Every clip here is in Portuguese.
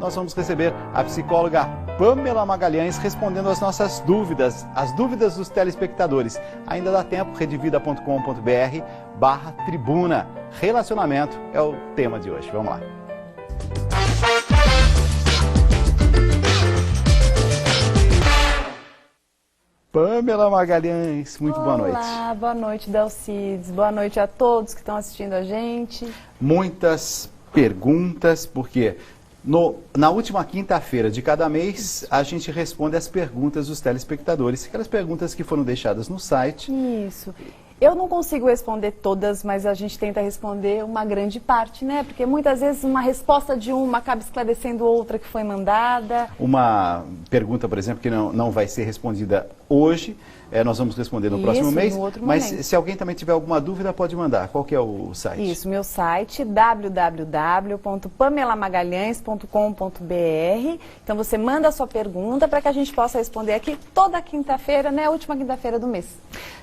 nós vamos receber a psicóloga Pamela Magalhães respondendo as nossas dúvidas, as dúvidas dos telespectadores. Ainda dá tempo, redevida.com.br/tribuna. Relacionamento é o tema de hoje. Vamos lá. Pamela Magalhães, muito boa noite. Olá, boa noite, Delcides. Boa noite a todos que estão assistindo a gente. Muitas perguntas, porque na última quinta-feira de cada mês, a gente responde as perguntas dos telespectadores, aquelas perguntas que foram deixadas no site. Isso. Eu não consigo responder todas, mas a gente tenta responder uma grande parte, né? Porque muitas vezes uma resposta de uma acaba esclarecendo outra que foi mandada. Uma pergunta, por exemplo, que não vai ser respondida hoje, nós vamos responder no próximo mês. No outro mas momento. Se alguém também tiver alguma dúvida, pode mandar. Qual que é o site? Isso, meu site, www.pamelamagalhães.com.br. Então você manda a sua pergunta para que a gente possa responder aqui toda quinta-feira, né? A última quinta-feira do mês.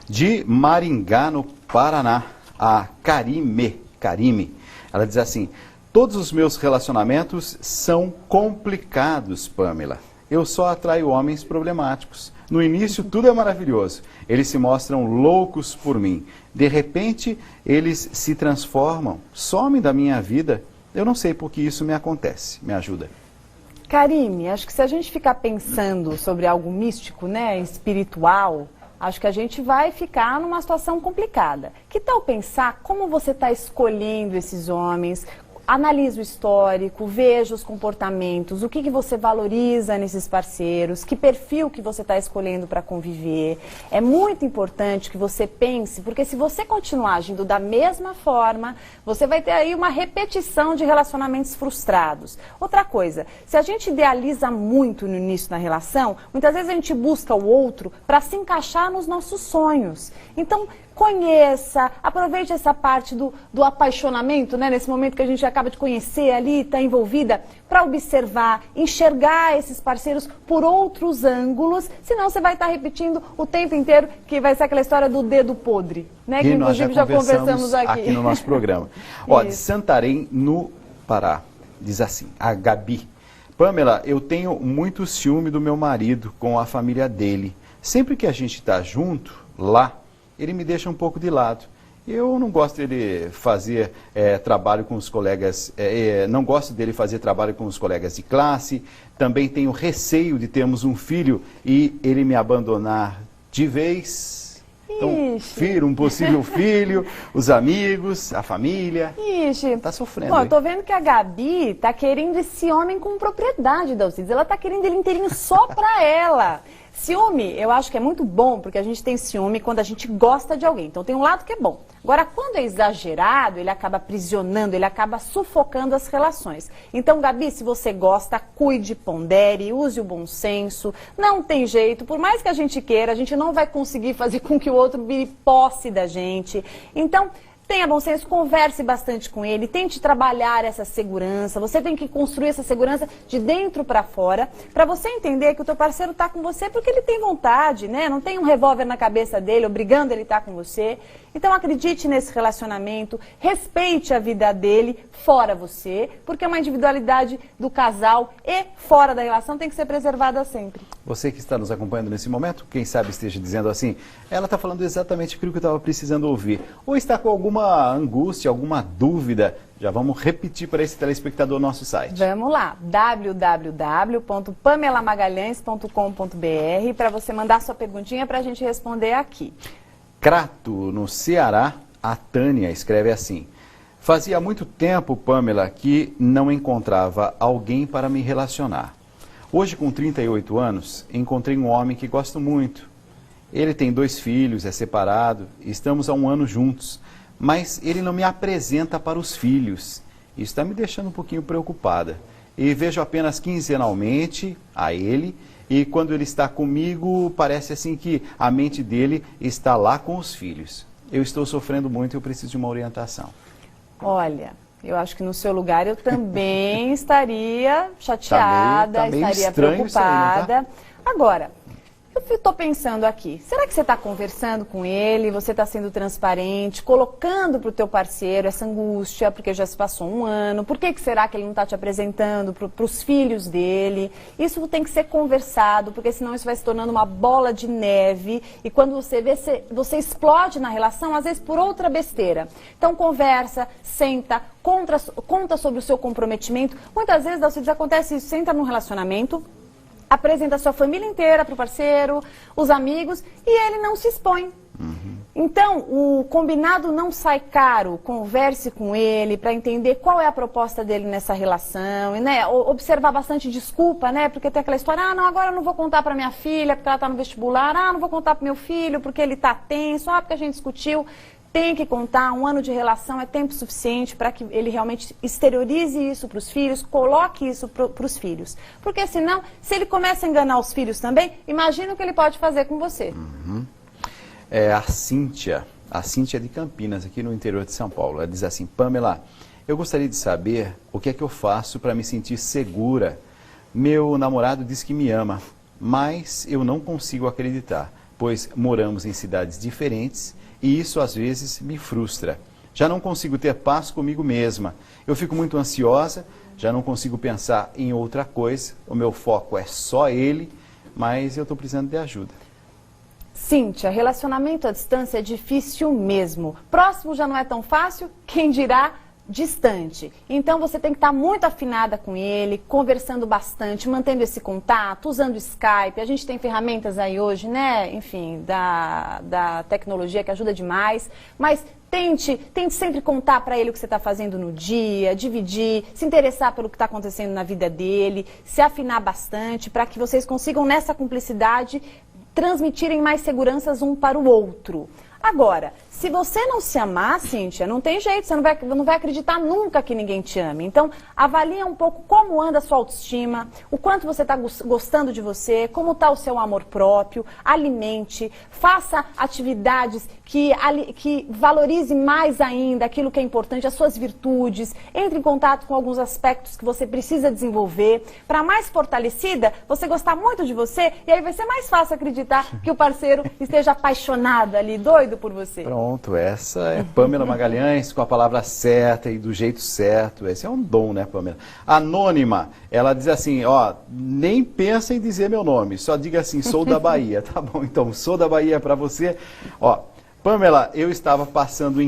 De Maringá, no Paraná, a Karime. Ela diz assim: todos os meus relacionamentos são complicados, Pamela. Eu só atraio homens problemáticos. No início tudo é maravilhoso. Eles se mostram loucos por mim. De repente eles se transformam, somem da minha vida. Eu não sei por que isso me acontece. Me ajuda. Karime, acho que se a gente ficar pensando sobre algo místico, né, espiritual, acho que a gente vai ficar numa situação complicada. Que tal pensar como você está escolhendo esses homens? Analise o histórico, veja os comportamentos, o que você valoriza nesses parceiros, que perfil que você está escolhendo para conviver. É muito importante que você pense, porque se você continuar agindo da mesma forma, você vai ter aí uma repetição de relacionamentos frustrados. Outra coisa, se a gente idealiza muito no início da relação, muitas vezes a gente busca o outro para se encaixar nos nossos sonhos. Então, conheça, aproveite essa parte do apaixonamento, né? Nesse momento que a gente acaba de conhecer ali, está envolvida, para observar, enxergar esses parceiros por outros ângulos, senão você vai estar repetindo o tempo inteiro, que vai ser aquela história do dedo podre, né? Que inclusive já conversamos aqui no nosso programa. Ó, de Santarém, no Pará, diz assim, a Gabi: Pamela, eu tenho muito ciúme do meu marido com a família dele. Sempre que a gente está junto, lá, ele me deixa um pouco de lado. Eu não gosto dele fazer trabalho com os colegas, não gosto dele fazer trabalho com os colegas de classe, também tenho receio de termos um filho e ele me abandonar de vez. Então, um possível filho, os amigos, a família. Está sofrendo. Bom, eu tô vendo que a Gabi tá querendo esse homem com propriedade, Delcides. Ela tá querendo ele inteirinho só pra ela. Ciúme, eu acho que é muito bom, porque a gente tem ciúme quando a gente gosta de alguém. Então tem um lado que é bom. Agora, quando é exagerado, ele acaba aprisionando, ele acaba sufocando as relações. Então, Gabi, se você gosta, cuide, pondere, use o bom senso. Não tem jeito, por mais que a gente queira, a gente não vai conseguir fazer com que o outro vire posse da gente. Então, tenha bom senso, converse bastante com ele, tente trabalhar essa segurança. Você tem que construir essa segurança de dentro para fora, para você entender que o teu parceiro está com você porque ele tem vontade, né? Não tem um revólver na cabeça dele obrigando ele a estar com você. Então acredite nesse relacionamento, respeite a vida dele fora você, porque é uma individualidade do casal e fora da relação tem que ser preservada sempre. Você que está nos acompanhando nesse momento, quem sabe esteja dizendo assim, ela está falando exatamente aquilo que eu estava precisando ouvir. Ou está com alguma angústia, alguma dúvida, já vamos repetir para esse telespectador nosso site. Vamos lá, www.pamelamagalhães.com.br para você mandar sua perguntinha para a gente responder aqui. Crato, no Ceará, a Tânia escreve assim: fazia muito tempo, Pamela, que não encontrava alguém para me relacionar. Hoje, com 38 anos, encontrei um homem que gosto muito. Ele tem 2 filhos, é separado, estamos há 1 ano juntos, mas ele não me apresenta para os filhos. Isso está me deixando um pouquinho preocupada. E vejo apenas quinzenalmente a ele, e quando ele está comigo, parece assim que a mente dele está lá com os filhos. Eu estou sofrendo muito e eu preciso de uma orientação. Olha, eu acho que no seu lugar eu também estaria chateada, tá meio estaria estranho preocupada. isso aí, não tá? Agora, Eu estou pensando aqui, será que você está conversando com ele, você está sendo transparente, colocando para o teu parceiro essa angústia, porque já se passou um ano, por que será que ele não está te apresentando para os filhos dele? Isso tem que ser conversado, porque senão isso vai se tornando uma bola de neve e quando você vê, você explode na relação, às vezes por outra besteira. Então conversa, senta, conta sobre o seu comprometimento. Muitas vezes, Dalcides, acontece isso, você entra num relacionamento, apresenta a sua família inteira para o parceiro, os amigos, e ele não se expõe. Então, o combinado não sai caro, converse com ele para entender qual é a proposta dele nessa relação, e, né, observar bastante desculpa, né, porque tem aquela história, não, agora eu não vou contar para minha filha porque ela está no vestibular, não vou contar para meu filho porque ele está tenso, porque a gente discutiu. Tem que contar, um ano de relação é tempo suficiente para que ele realmente exteriorize isso para os filhos, coloque isso para os filhos. Porque senão, se ele começa a enganar os filhos também, imagina o que ele pode fazer com você. É a Cíntia de Campinas, aqui no interior de São Paulo. Ela diz assim, Pamela, eu gostaria de saber o que é que eu faço para me sentir segura. Meu namorado diz que me ama, mas eu não consigo acreditar, pois moramos em cidades diferentes e isso às vezes me frustra. Já não consigo ter paz comigo mesma. Eu fico muito ansiosa, já não consigo pensar em outra coisa. O meu foco é só ele, mas eu estou precisando de ajuda. Cíntia, relacionamento à distância é difícil mesmo. Próximo já não é tão fácil, quem dirá distante. Então você tem que estar muito afinada com ele, conversando bastante, mantendo esse contato, usando o Skype. A gente tem ferramentas aí hoje, né, enfim, da tecnologia que ajuda demais, mas tente sempre contar para ele o que você está fazendo no dia, dividir, se interessar pelo que está acontecendo na vida dele, se afinar bastante para que vocês consigam nessa cumplicidade transmitirem mais seguranças um para o outro. Agora, se você não se amar, Cíntia, não tem jeito, você não vai acreditar nunca que ninguém te ame. Então, avalie um pouco como anda a sua autoestima, o quanto você está gostando de você, como está o seu amor próprio, alimente, faça atividades que valorize mais ainda aquilo que é importante, as suas virtudes, entre em contato com alguns aspectos que você precisa desenvolver, para mais fortalecida, você gostar muito de você, e aí vai ser mais fácil acreditar que o parceiro esteja apaixonado ali, doido por você. Pronto, essa é Pamela Magalhães com a palavra certa e do jeito certo. Esse é um dom, né, Pamela? Anônima, ela diz assim, ó, nem pensa em dizer meu nome, só diga assim, sou da Bahia. Tá bom, então, sou da Bahia para você. Ó, Pamela, eu estava passando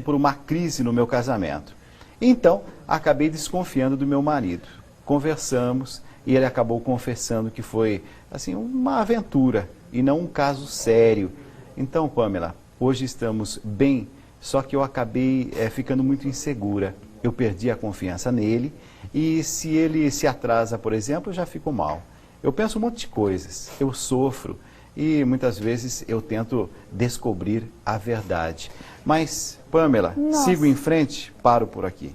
por uma crise no meu casamento. Então, acabei desconfiando do meu marido. Conversamos e ele acabou confessando que foi, assim, uma aventura e não um caso sério. Então, Pamela, hoje estamos bem, só que eu acabei ficando muito insegura. Eu perdi a confiança nele e se ele se atrasa, por exemplo, eu já fico mal. Eu penso um monte de coisas, eu sofro e muitas vezes eu tento descobrir a verdade. Mas, Pamela, sigo em frente, paro por aqui.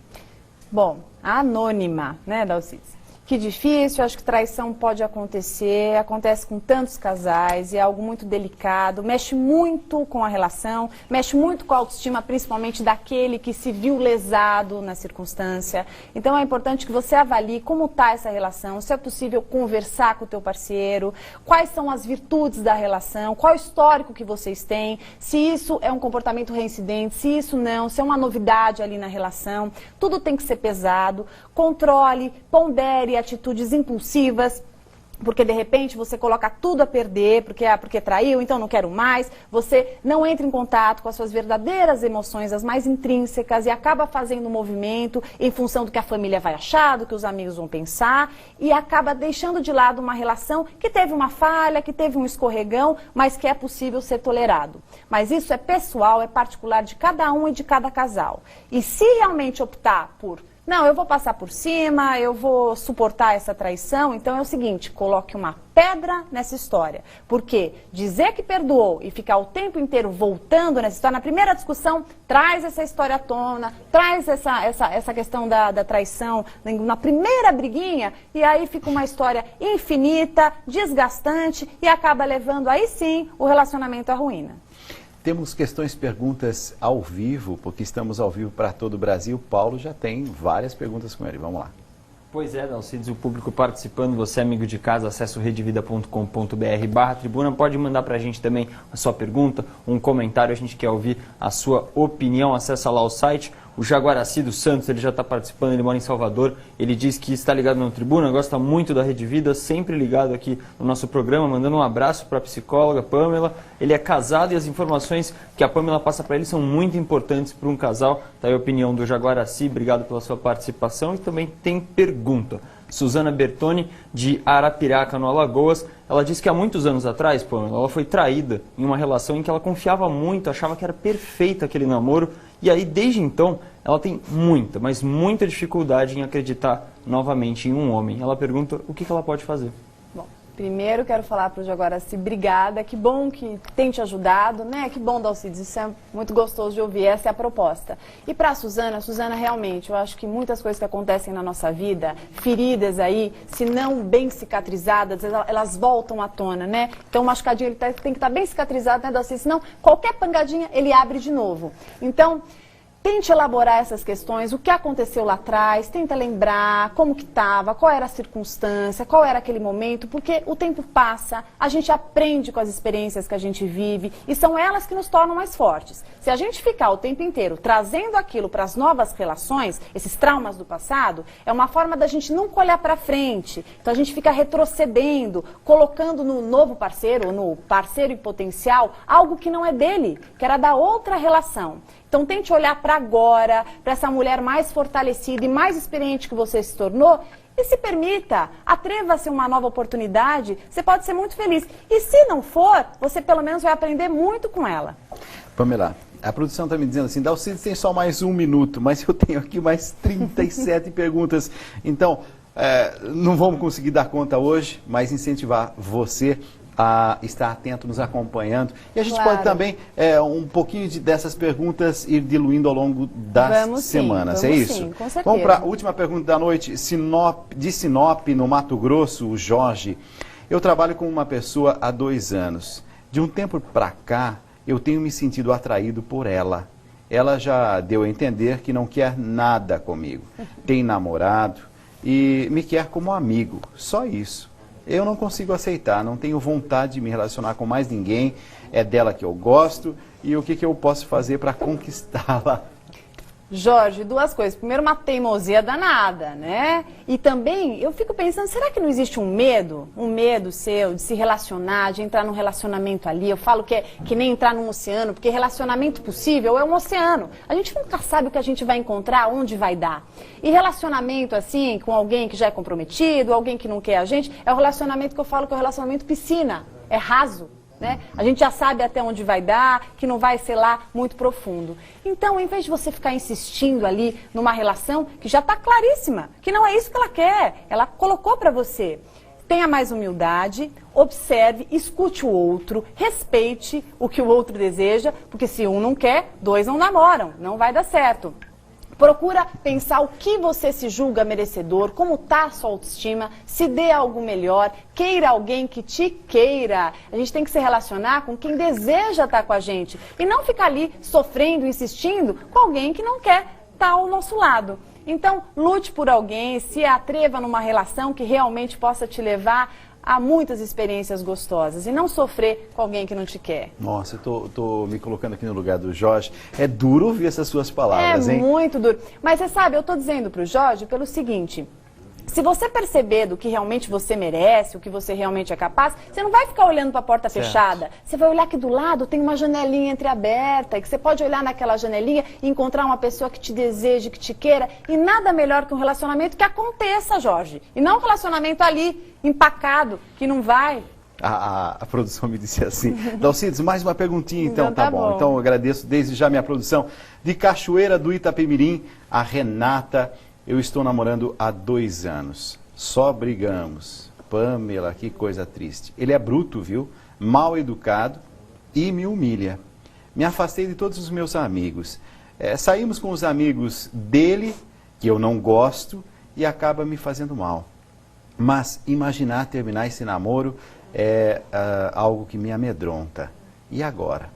Bom, anônima, né, Dalcides? Que difícil, acho que traição pode acontecer, acontece com tantos casais, é algo muito delicado, mexe muito com a relação, mexe muito com a autoestima, principalmente daquele que se viu lesado na circunstância. Então é importante que você avalie como está essa relação, se é possível conversar com o teu parceiro, quais são as virtudes da relação, qual é o histórico que vocês têm, se isso é um comportamento reincidente, se isso não, se é uma novidade ali na relação. Tudo tem que ser pesado, controle, pondere atitudes impulsivas, porque de repente você coloca tudo a perder, porque traiu, então não quero mais, você não entra em contato com as suas verdadeiras emoções, as mais intrínsecas, e acaba fazendo um movimento em função do que a família vai achar, do que os amigos vão pensar, e acaba deixando de lado uma relação que teve uma falha, que teve um escorregão, mas que é possível ser tolerado. Mas isso é pessoal, é particular de cada um e de cada casal. E se realmente optar por não, eu vou passar por cima, eu vou suportar essa traição, então é o seguinte, coloque uma pedra nessa história. Porque dizer que perdoou e ficar o tempo inteiro voltando nessa história, na primeira discussão, traz essa história à tona, traz essa questão da traição na primeira briguinha, e aí fica uma história infinita, desgastante, e acaba levando aí sim o relacionamento à ruína. Temos questões, perguntas ao vivo, porque estamos ao vivo para todo o Brasil. Paulo já tem várias perguntas com ele. Vamos lá. Pois é, Dalcides, o público participando, você amigo de casa, acesse o redevida.com.br/tribuna, pode mandar para a gente também a sua pergunta, um comentário, a gente quer ouvir a sua opinião, acessa lá o site. O Jaguaraci dos Santos, ele já está participando, ele mora em Salvador, ele diz que está ligado no Tribuna, gosta muito da Rede Vida, sempre ligado aqui no nosso programa, mandando um abraço para a psicóloga Pamela. Ele é casado e as informações que a Pamela passa para ele são muito importantes para um casal. Está aí a opinião do Jaguaraci, obrigado pela sua participação. E também tem pergunta. Suzana Bertoni, de Arapiraca, no Alagoas, ela disse que há muitos anos atrás, Pamela, ela foi traída em uma relação em que ela confiava muito, achava que era perfeito aquele namoro, e aí desde então ela tem muita, mas muita dificuldade em acreditar novamente em um homem. Ela pergunta o que ela pode fazer. Bom, primeiro quero falar para o Jaguaraci, obrigada, que bom que tem te ajudado, né? Que bom, Dalcides, isso é muito gostoso de ouvir, essa é a proposta. E para a Suzana, realmente, eu acho que muitas coisas que acontecem na nossa vida, feridas aí, se não bem cicatrizadas, elas voltam à tona, né? Então o machucadinho ele tem que estar bem cicatrizado, né, Dalcides? Senão qualquer pangadinha ele abre de novo. Então, tente elaborar essas questões, o que aconteceu lá atrás, tenta lembrar como que estava, qual era a circunstância, qual era aquele momento, porque o tempo passa, a gente aprende com as experiências que a gente vive e são elas que nos tornam mais fortes. Se a gente ficar o tempo inteiro trazendo aquilo para as novas relações, esses traumas do passado, é uma forma da gente nunca olhar para frente. Então a gente fica retrocedendo, colocando no novo parceiro, ou no parceiro em potencial, algo que não é dele, que era da outra relação. Então tente olhar para agora, para essa mulher mais fortalecida e mais experiente que você se tornou e se permita, atreva-se a uma nova oportunidade, você pode ser muito feliz. E se não for, você pelo menos vai aprender muito com ela. Pamela, a produção está me dizendo assim, Dalcides tem só mais 1 minuto, mas eu tenho aqui mais 37 perguntas. Então, não vamos conseguir dar conta hoje, mas incentivar você a estar atento, nos acompanhando. E a gente pode também, um pouquinho dessas perguntas ir diluindo ao longo das semanas. É isso? Sim, com certeza. Vamos para a última pergunta da noite. De Sinop, no Mato Grosso, o Jorge. Eu trabalho com uma pessoa há 2 anos. De um tempo para cá, eu tenho me sentido atraído por ela. Ela já deu a entender que não quer nada comigo. Tem namorado e me quer como amigo. Só isso. Eu não consigo aceitar, não tenho vontade de me relacionar com mais ninguém, é dela que eu gosto, e o que eu posso fazer para conquistá-la? Jorge, 2 coisas. Primeiro, uma teimosia danada, né? E também, eu fico pensando, será que não existe um medo seu de se relacionar, de entrar num relacionamento ali? Eu falo que é que nem entrar num oceano, porque relacionamento possível é um oceano. A gente nunca sabe o que a gente vai encontrar, onde vai dar. E relacionamento, assim, com alguém que já é comprometido, alguém que não quer a gente, é o relacionamento que eu falo que é o relacionamento piscina, é raso. Né? A gente já sabe até onde vai dar, que não vai ser lá muito profundo. Então, em vez de você ficar insistindo ali numa relação que já está claríssima, que não é isso que ela quer, ela colocou para você. Tenha mais humildade, observe, escute o outro, respeite o que o outro deseja, porque se um não quer, 2 não namoram, não vai dar certo. Procura pensar o que você se julga merecedor, como está a sua autoestima, se dê algo melhor, queira alguém que te queira. A gente tem que se relacionar com quem deseja estar com a gente e não ficar ali sofrendo, insistindo com alguém que não quer estar ao nosso lado. Então, lute por alguém, se atreva numa relação que realmente possa te levar a muitas experiências gostosas e não sofrer com alguém que não te quer. Nossa, eu tô me colocando aqui no lugar do Jorge. É duro ouvir essas suas palavras, hein? É muito duro. Mas você sabe, eu tô dizendo pro Jorge pelo seguinte... Se você perceber do que realmente você merece, o que você realmente é capaz, você não vai ficar olhando para a porta fechada. Você vai olhar que do lado tem uma janelinha entreaberta, e que você pode olhar naquela janelinha e encontrar uma pessoa que te deseje, que te queira. E nada melhor que um relacionamento que aconteça, Jorge. E não um relacionamento ali, empacado, que não vai. A produção me disse assim. Dalcides, mais uma perguntinha então, tá bom. Então eu agradeço desde já minha produção. De Cachoeira do Itapemirim, a Renata... Eu estou namorando há 2 anos. Só brigamos. Pamela, que coisa triste. Ele é bruto, viu? Mal educado e me humilha. Me afastei de todos os meus amigos. Saímos com os amigos dele, que eu não gosto, e acaba me fazendo mal. Mas imaginar terminar esse namoro é algo que me amedronta. E agora?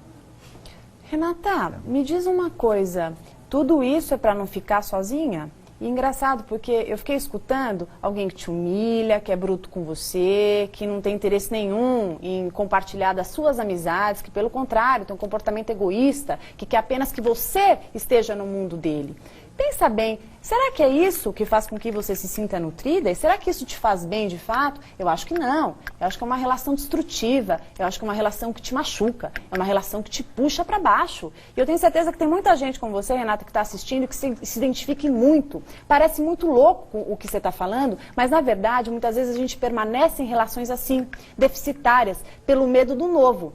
Renata, me diz uma coisa. Tudo isso é para não ficar sozinha? E engraçado, porque eu fiquei escutando alguém que te humilha, que é bruto com você, que não tem interesse nenhum em compartilhar das suas amizades, que pelo contrário tem um comportamento egoísta, que quer apenas que você esteja no mundo dele. Pensa bem, será que é isso que faz com que você se sinta nutrida? E será que isso te faz bem de fato? Eu acho que não. Eu acho que é uma relação destrutiva. Eu acho que é uma relação que te machuca. É uma relação que te puxa para baixo. E eu tenho certeza que tem muita gente como você, Renata, que está assistindo, que se identifique muito. Parece muito louco o que você está falando, mas na verdade, muitas vezes a gente permanece em relações assim, deficitárias, pelo medo do novo.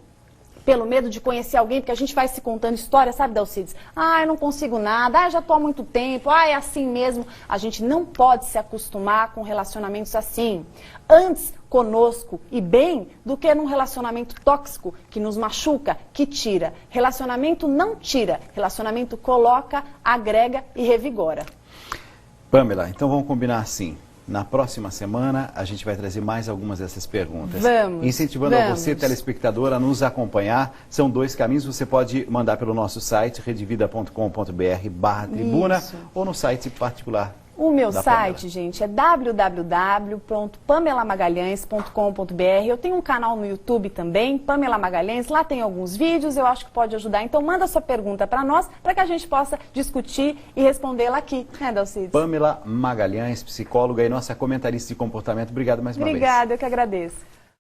Pelo medo de conhecer alguém, porque a gente vai se contando histórias, sabe, Dalcides? Ah, eu não consigo nada, eu já estou há muito tempo, é assim mesmo. A gente não pode se acostumar com relacionamentos assim. Antes conosco e bem do que num relacionamento tóxico que nos machuca, que tira. Relacionamento não tira, relacionamento coloca, agrega e revigora. Pamela, então vamos combinar assim. Na próxima semana, a gente vai trazer mais algumas dessas perguntas. Vamos. Incentivando a você, telespectador, a nos acompanhar. São 2 caminhos. Você pode mandar pelo nosso site, redevida.com.br/tribuna, ou no site particular. O meu site, gente, é www.pamelamagalhães.com.br. Eu tenho um canal no YouTube também, Pamela Magalhães. Lá tem alguns vídeos, eu acho que pode ajudar. Então, manda sua pergunta para nós, para que a gente possa discutir e respondê-la aqui, né, Dalcides? Pamela Magalhães, psicóloga e nossa comentarista de comportamento. Obrigado mais uma vez. Obrigada, eu que agradeço.